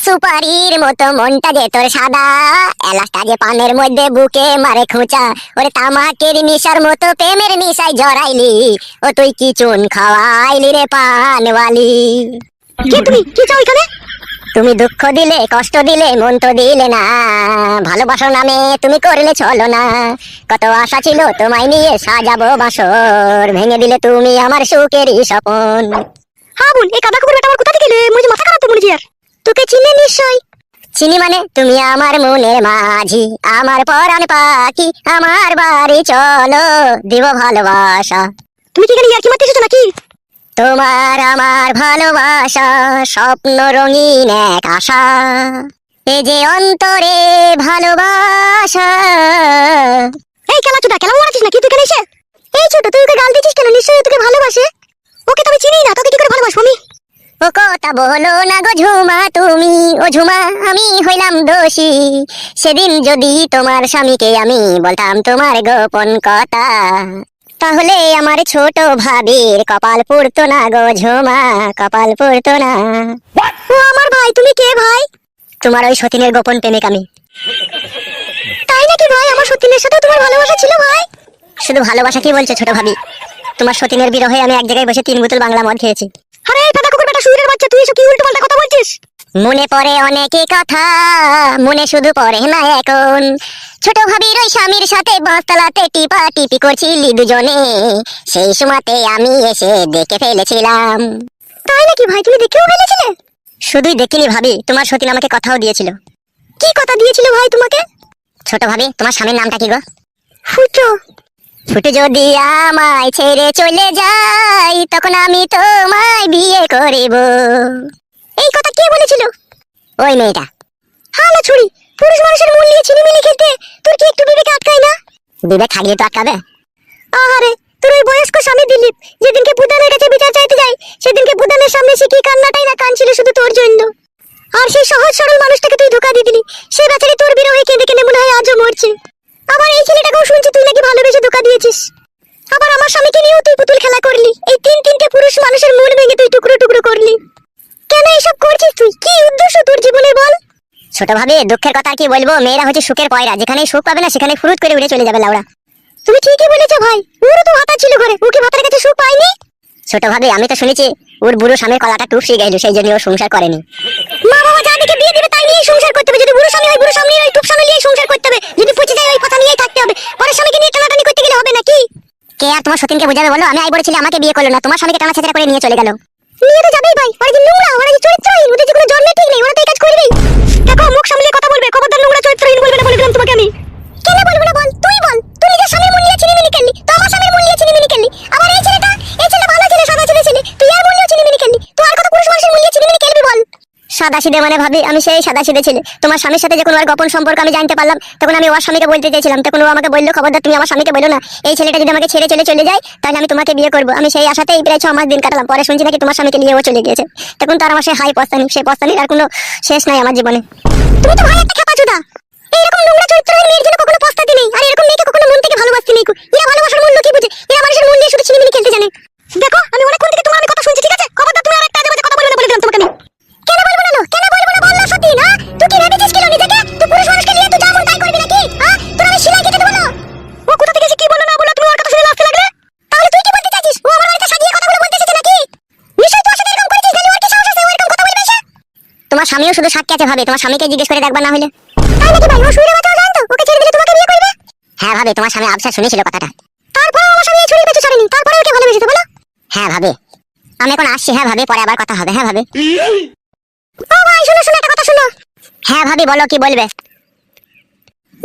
সুপারির মতো মনটা যে তোর সাদা, এলাচটা যে পানের মধ্যে বুকে মারে খোঁচা, ওরে তামাকের নিশার মতো প্রেমের নিশায় জড়াইলি, ও তুই কি চুন খাওয়াইলি রে পানওয়ালি। কে তুমি? কি চাও এখানে? তুমি দুঃখ দিলে কষ্ট দিলে মন তো দিলে না, ভালোবাসার নামে তুমি করলে চলো না। কত আশা ছিল তোমায় নিয়ে সাজাবো বাসর, ভেঙে দিলে তুমি আমার সুখেরই স্বপন। হ্যাঁ বোন, এই কাদা কুকুরটা আমার কোথা থেকে এলে? মুঝে মাথা খারাপ তো মনে আর। তোকে চিনে নিশ্চয়। চিনি মানে? তুমি আমার মনের মাঝি, আমার পরাণ পাখি, আমার বাড়ি চলো দিব ভালোবাসা। তুমি কি এখানে ইয়ার্কি মারতে এসেছো নাকি? তোমার আমার ভালোবাসা স্বপ্ন রঙিন এক আশা, এ যে অন্তরে ভালোবাসা। এই খেলাচোদা, কেন মারাছিস নাকি তুই এখানে এসে? এই ছোট, তুই ওকে গাল দিছিস কেন? নিশ্চয়ই তোকে ভালোবাসে। ওকে তো আমি চিনি না, তোকে কি করে ভালোবাসবো আমি? ও কথা বলো না গো ঝুমা তুমি, ও ঝুমা আমি হইলাম দোষী। সেদিন যদি তোমার স্বামীকে আমি বলতাম তোমার গোপন কথা, তাহলে আমার ছোট ভাবির কপাল পুড়তো না গো ঝুমা, কপাল পুড়তো না। ও আমার ভাই, তুমি কে ভাই? তোমার ওই সতীনের গোপন প্রেমিক আমি। তাই নাকি ভাই? আমার সত্যিনের সাথে তোমার ভালোবাসা ছিল ভাই? শুধু ভালোবাসা কি বলছো ছোট ভাবি, তোমার সতীনের বিরহে আমি এক জায়গায় বসে 3 বোতল বাংলা মদ খেয়েছি। আরে কাদা কুকুর বেটা, শুয়োরের বাচ্চা, তুই এসব কি উল্টো পাল্টা কথা বলছিস? মনে পড়ে অনেকে কথা, মনে শুধু পড়ে না এখন। ছোট ভাবির ওই স্বামীর সাথে বাঁশতলাতে টিপা টিপি করছিলি দুজনে, সেই সময়তে আমি এসে দেখে ফেলেছিলাম। তাই নাকি ভাই? তুমি দেখেও ফেলেছিলে? শুধুই দেখিনি ভাবি, তোমার সতীন আমাকে কথাও দিয়েছিল। কি কথা দিয়েছিল ভাই তোমাকে? ছোট ভাবি, তোমার স্বামীর নামটা কি গো? ফুটো। ফুটে যদি আমায় ছেড়ে চলে যাই, তখন আমি তোমায় বিয়ে করিব। এই কথা কে বলেছিল? ওই মেয়েটা। হালা ছুরি, পুরুষ মানুষের মন নিয়ে ছিনিমিনি খেলতে তোর কি একটু বিবেকে আটকায় না? বিবেক থাকলে তো আটকাবে। আহারে, তোর ওই বয়স্ক স্বামী দিলীপ যেদিনকে প্রধানের কাছে বিচার চাইতে যায়, সেদিনকে প্রধানের সামনে সে কি কান্নাটাই না কাঁদছিল শুধু তোর জন্য। আর সেই সহজ সরল মানুষটাকে তুই ধোঁকা দিয়ে দিলি, সে বেচারি তোর বিরহে কেঁদে কেঁদে মনে হয় আজও মরছে। আবার এই ছেলেটাকেও শুনছি তুই নাকি ভালোবেসে ধোঁকা দিয়েছিস। আবার আমার স্বামীকে নিয়েও তুই পুতুল খেলা করলি, এই তিনটে পুরুষ মানুষের মন ভেঙে তুই টুকরো টুকরো করলি। কেন এইসব করছিস তুই? কি উদ্দেশ্য তোর জীবনে বল? ছোট ভাবি, দুঃখের কথা কি বলবো, মেয়েরা হচ্ছে সুখের পয়রা, যেখানে সুখ পাবে না সেখানে ফুরুত করে উড়ে চলে যাবে লাউড়া। তুমি ঠিকই বলেছো ভাই, ওরও তো ভাতা ছিল ঘরে, ও কি ভাতার কাছে সুখ পায়নি? ছোট ভাবি, আমি তো শুনেছি ওর বুড়ো স্বামীর কলাটা টুপসে গেল, সেই জন্য ও সংসার করেনি। মা বাবা যা দিকে বিয়ে দিবে তাই নিয়ে সংসার করতে হবে। যদি বুড়ো স্বামী হয়, বুড়ো স্বামী ওই টুপ স্বামী নিয়ে সংসার করতে হবে। যদি পচে যায় ওই কথা নিয়েই থাকতে হবে। পরের স্বামীকে নিয়ে টানাটানি করতে গেলে হবে নাকি? কে আর তোমার সতীনকে বোঝাবে বলো? আমি আই বলেছিলাম আমাকে বিয়ে করলো না, তোমার স্বামীকে টানা ছেঁচড়া করে নিয়ে চলে গেল। নিয়ে তো যাবেই ভাই, ওরা যে নোংরা, ওরা যে চরিত্রহীন, ওদের যে কোনো জন্মের ঠিক নেই, ওরা তো এই কাজ করবেই। দেখো, মুখ সামলিয়ে কথা বলবে, খবরদার নোংরা চরিত্রহীন বলবে না, বলে দিলাম তোমাকে আমি। কেন বলবো না বল? তুই বল, তুই নিজের স্বামীর মন নিয়ে ছিনিমিনি খেললি, তো আমার স্বামীর মন নিয়ে ছিনিমিনি খেললি। আবার এই ছেলেটা, এই ছেলে ভালো ছেলে, সাদা ছেলে ছেলে, তুই আর মন নিয়ে ছিনিমিনি খেললি। তো আর কত পুরুষ মানুষের মন নিয়ে ছিনিমিনি খেলবি বল? সাদা সিধে মানে ভাবি, আমি সেই সাদা সিধে ছেলে। তোমার স্বামীর সাথে যখন ওর গোপন সম্পর্ক আমি জানতে পারলাম, তখন আমি ওর স্বামীকে বলতে চেয়েছিলাম, তখন ও আমাকে বললো খবরদার তুমি আমার স্বামীকে বলো না, এই ছেলেটা যদি আমাকে ছেড়ে চলে যায় তাহলে আমি তোমাকে বিয়ে করবো। আমি সেই আশাতেই প্রায় 6 মাস দিন কাটালাম, পরে শুনছি নাকি তোমার স্বামীকে নিয়ে ও চলে গিয়েছে। তখন তো আর আমার সেই হাই পস্তানি, সেই পস্তানির আর কোনো শেষ নাই আমার জীবনে। তুমি তো ভাই একটা খেপাচোদা। এইরকম নোংরা চরিত্রহীন মেয়ের জন্য কখনো পস্তাতে নেই, আর এরকম মেয়েকে কখনো মন থেকে ভালোবাসতে নেই। এরা ভালোবাসার মূল্য কি বুঝে? এরা মানুষের মন দিয়ে শুধু ছিনিমিনি খেলতে জানে। দেখো, আমি অনেকক্ষণ থেকে তোমার কথা শুনছি, ঠিক আছে? খবরদার তুমি আর একটা আজে বাজে কথা বলবে না, বলে দিলাম তোমাকে আমি। কেন বলবো না? কেন বলবো না বল না সতীন, হ্যাঁ? তুই কি ভেবেছিস কিলো নিজেকে? তুই পুরুষ মানুষকে নিয়ে তুই যেমন তাই করবি নাকি? হ্যাঁ, তোর আমি সেলাই কেটে দেবো না। ও কোথা থেকে এসে কি বললো না বললো তুমি ওর কথা শুনে লাফতে লাগলে? তাহলে তুই কি বলতে চাইছিস? ও আমার বাড়িতে সাজিয়ে কথাগুলো বলতে এসেছে নাকি? নিশ্চয়ই তোর সাথে এরকম করেছিস, নাহলে ওর কি সাহস আছে ও এরকম কথা বলবে এসে? তোমার স্বামীও শুধু সাক্ষী আছে ভাবে, তোমার স্বামীকে জিজ্ঞেস করে দেখবা না হলে। তাই নাকি ভাই? ও শুয়ে বাচ্চাও জানতো ওকে ছেড়ে দিলে তোমাকে বিয়ে করবে? হ্যাঁ ভাবে, তোমার স্বামী আবসা শুনেছিল কথাটা। তারপরে আমার স্বামী এই ছুরি পেছু ছাড়েনি, তারপরে ওকে ভালোবেসেছে বলো? হ্যাঁ ভাবে, আমি এখন আসছি। হ্যাঁ ভাবে, পরে আবার কথা হবে। হ্যাঁ ভাবে। ও ভাই শোনো শোনো, একটা কথা শোনো। হ্যাঁ ভাবি, বলো কি বলবে?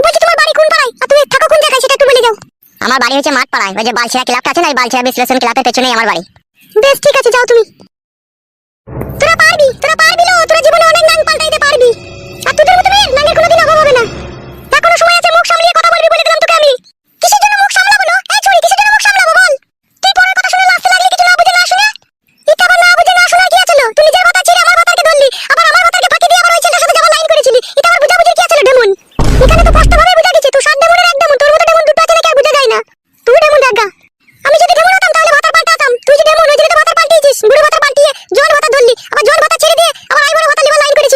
বলছি তোমার বাড়ি কোন পাড়ায়, আর তুমি থাকো কোন জায়গায় সেটা একটু বলে দাও। আমার বাড়ি হচ্ছে মাঠ পাড়ায়, ওই যে বালছিয়া ক্লাবটা আছে না, ওই বালছিয়া বিশ্লেষণ ক্লাবের পেছনেই আমার বাড়ি। বেশ ঠিক আছে, যাও তুমি। তোরা পারবি, তোরা পারবি না, তোরা জীবনে অনেক নাম পাল্টাইতে পারবি। আর তোদের মতো মেয়ের নামের কোনোদিন অভাব হবে না। এখনো সময় আছে, মুখ সামলিয়ে কথা বলবি, বলে দিলাম তোকে আমি। কিসের জন্য মুখ সামলাবো না? এই ছুরি, কিসের জন্য মুখ সামলাবো বল? তুই পরের কথা শুনে লাফতে লাগলি, কিছু না বুঝে না শুনে। এটা আবার না বুঝে না শোনার কি আছে? তুই নিজের ভাতা ছেড়ে আমার ভাতাকে ধরলি, আবার আমার ভাতাকে ফাঁকি দিয়ে আবার ওই ছেলেটার সাথে যাওয়া লাইন করেছিলি। এটা আবার বুঝাবুঝির কি আছে ডেমন? এখানে তো স্পষ্টভাবে বুঝা গেছে তুই 7 ডেমনের এক ডেমন। তোর মতো ডেমন দুটো আছে নাকি আর বুঝা যায় না? তুই ডেমন দেখা। আমি যদি ডেমন হতাম তাহলে ভাতার পাল্টাতাম। তুই যে ডেমন, ওই জন্য তো ভাতার পাল্টিয়েছিস। বুড়ো ভাতার পাল্টিয়ে জোয়ান ভাতা ধরলি, আবার জোয়ান ভাতা ছেড়ে দিয়ে আবার আইবুড়ো ভাতা লিবা লাইন করেছিস।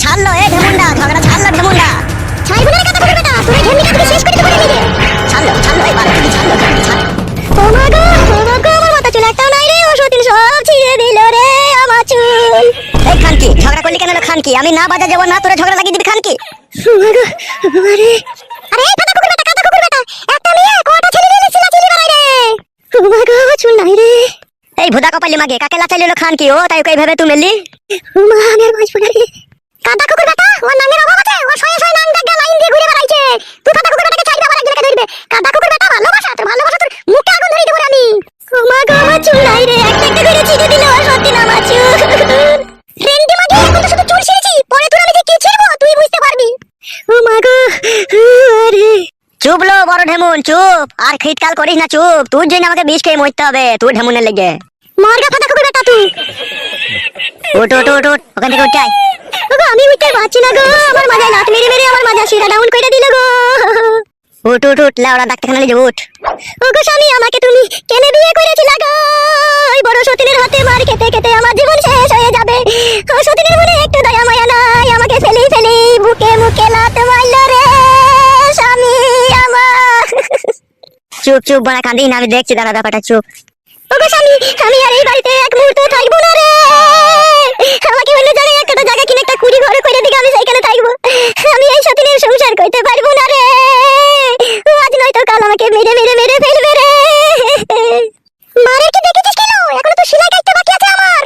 ছাড়লো এই ঢেমুন্ডা, ঝগড়া ছাড়লো ঢেমুন্ডা। ছাইবো না রে কাদা কুকুর বেটা, তোর এই ঢেমনিটা থেকে শেষ করে দেবো রে নিজে। ছাড়লো ছাড়লো এবার তুমি ছাড়লো ঢেমুন্ডা, ছাড়। ও মা গো, আমার মাথা চুল একটাও নাই রে, ও সতীন সব ছিঁড়ে দিল রে আমার চুল। এই খানকি, ঝগড়া করলি কেন রে খানকি? আমি না বাজার যাবো না, তোরা ঝগড়া লাগিয়ে দিবি খানকি। ও মা গো, আরে আরে এই কাদা কুকুর বেটা, কাদা কুকুর বেটা, একটা মেয়ে কটা ছেলে নিয়ে চিল্লাচিল্লি বাড়াই রে। ও মা গো, আমার চুল নাই রে। এই ভুদা কপালি মাগে, কাকে লাচাইলি হলো খানকি? ও তাই ওকে এইভাবে তুই মেললি? ও মা, আমি আর বাঁচবো না রে। কাদা কুকুর বেটা, ওর নাঙ্গের অভাব আছে, ও শয়ে শয়ে নাং ডাক লাইন দিয়ে ঘুরে বেড়াইছে। তুই কাদা কুকুর বেটাকে ছাইড়বে, আবার একজনকে ধরবে। কাদা কুকুর বেটা, ভালোবাসা তোর, ভালোবাসা তোর মুখে আগুন ধরিয়ে দেবো রে আমি। ও মা গো, আমার চুল নাই রে, একটা একটা করে ছিঁড়ে দিল ও সতীন আমার চুল। রেন্ডি মাগে, এখন তো শুধু চুল ছিঁড়েছি, পরে তোর আমি যে কি ছিঁড়বো তুই বুঝতে পারবি। ও মা গো, আরে চুপ লো বড় ঢেমুন, চুপ। আর খিটকাল করিস না, চুপ। তোর জন্য আমাকে বিষ খেয়ে মরতে হবে, তোর ঢেমুনের লেগে। মরগা কাদা কুকুর বেটা তুই। উঠ উঠ উঠ উঠ, ওখান থেকে উঠে আয়। ওগো, আমি উঠতে পারছি না গো, আমার মাথায় লাত মেরে মেরে আমার মাজা শিরা ডাউন করে দিল গো। উঠ উঠ উঠ, লেওড়া ডাক্তারখানা নিয়ে উঠ। ওগো স্বামী, আমাকে তুমি কেন বিয়ে করেছিলে গো? ওই বড় সতীনের হাতে মার খেতে খেতে আমার জীবন শেষ হয়ে যাবে। ও সতীনের মনে একটু দয়া মায়া নাই, আমাকে ফেলি ফেলি বুকে মুখে লাত মারলো রে স্বামী আমার। চুপ চুপ, বড়া কাঁদিস না, আমি দেখছি দাঁড়া ব্যাপারটা, চুপ। ওগো স্বামী, আমি আর এই বাড়িতে এক মুহূর্ত থাকবো না রে। আমাকে অন্য জায়গায় একটা জায়গা কিনে একটা কুড়ি ঘরে করে দিকে আমি সেইখানে থাকবো। আমি এই সতীনের সংসার করতে পারবো না রে। আজ নয়তো কাল আমাকে মেরে মেরে মেরে ফেলবে রে। মারে কি দেখেছিস কেন? এখনো তো সেলাই কাটতে বাকি আছে আমার।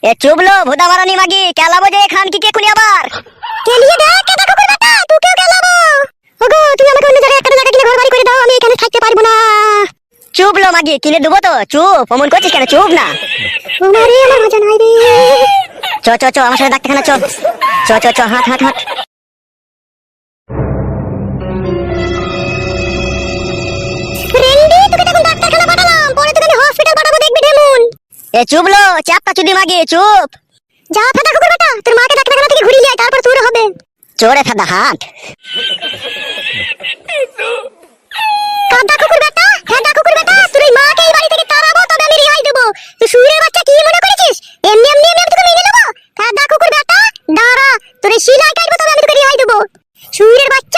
এ চুপ লো ভুদা মারানি মাগি, কেলাবো যে খানকি কে খুনি আবার। কেলিয়ে দেখ কাদা কুকুর বেটা, তোকেও কেলাবো। ওগো, তুমি আমাকে অন্য জায়গায় একটা জায়গা কিনে ঘর বাড়ি করে দাও, আমি এখানে থাকতে পারবো না। চুপ লো মাগি, কিনে দেবো তো, চুপ। অমন করছিস কেন? চুপ না। ও মারে, আমার মজা নাই রে। চ চ চ, আমার সাথে ডাক্তারখানা চ। চ চ চ, হাঁট হাঁট হাঁট। রেন্ডি, তোকে তখন ডাক্তারখানা পাঠালাম, পরে তোকে আমি হসপিটাল পাঠাবো, দেখবি ঢেমুন। এ চুপ লো, চাপটা চুদি মাগি, চুপ। যা ফাদা কুকুর বেটা, তোর মাকে ডাক্তারখানা থেকে ঘুরিয়ে নিয়ে আয়, তারপর তোর হবে। চোরে ফাদা হাঁট। কাদা কুকুর বেটা, ফাদা কুকুর বেটা, তোর এই মাকে এই বাড়ি থেকে তাড়াবো, তবে আমি রেহাই দেবো। তুই সুরের বাচ্চা কি মনে করেছিস? এমনি এমনি আমি তোকে মেনে নেবো? ফাদা কুকুর বেটা, দাঁড়া, তোর এই শিলাই কাটবো, তবে আমি তোকে রেহাই দেবো। সুরের বাচ্চা